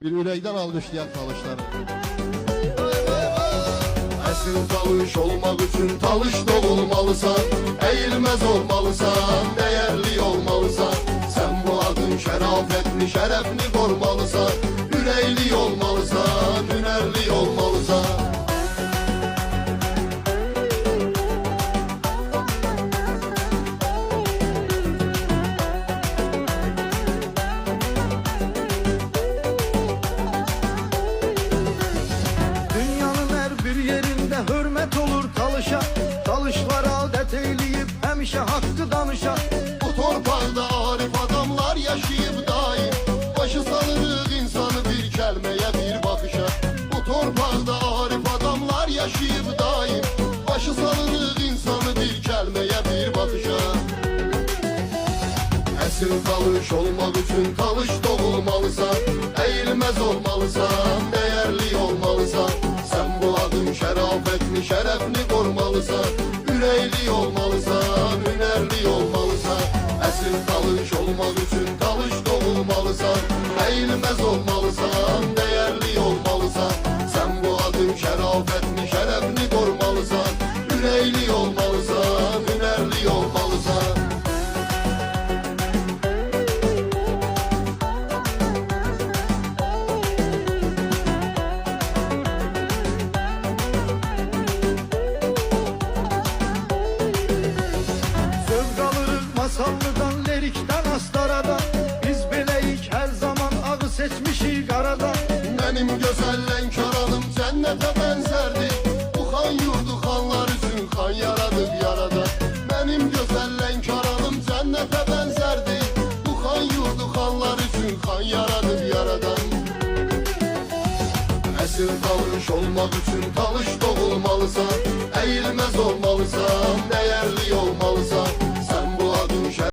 Bir ürəkdən alqışlayan talışları. Əsl talış olmaq üçün talış doğulmalısan, əyilməz olmalısan, dəyərli olmalısan. Sən bu adın şərafətini, şərəfini qorumalısan, ürəkli olmalısan, hünərli olmalısan. Hürmet olur talışa, talışlar adet eyleyip həmişə haqqı danışa. Bu torpaqda arif adamlar yaşayıb daim, başı salırıq insanı bir kəlməyə, bir baxışa. Bu torpaqda arif adamlar yaşayıb daim, başı salırıq insanı bir kəlməyə, bir baxışa. Əsl talış olmaq üçün talış doğulmalısan, əyilməz olmalısan, dəyərli olmalısan. Sən bu adın şərafətini, şərəfini qorumalısan, ürəkli olmalısan, hünərli olmalısan. Əsl talış olmaq üçün talış doğulmalısan, əyilməz olmalısan, dəyərli olmalısan. Sən bu adın şərafətini, şərəfini qorumalısan, ürəkli olmalısan, hünərli olmalısan. Masallıdan, lirikdən, astaradan, biz beləyik hər zaman ağı seçmişik qaradan. Mənim gözəl Lənkəranım cənnətə bənzərdir, bu xan yurdu xanlar üçün xan yaradıb yaradan. Mənim gözəl Lənkəranım cənnətə bənzərdir, bu xan yurdu xanlar üçün xan yaradıb yaradan. Əsl talış olmaq üçün talış doğulmalısan, əyilməz olmalısan,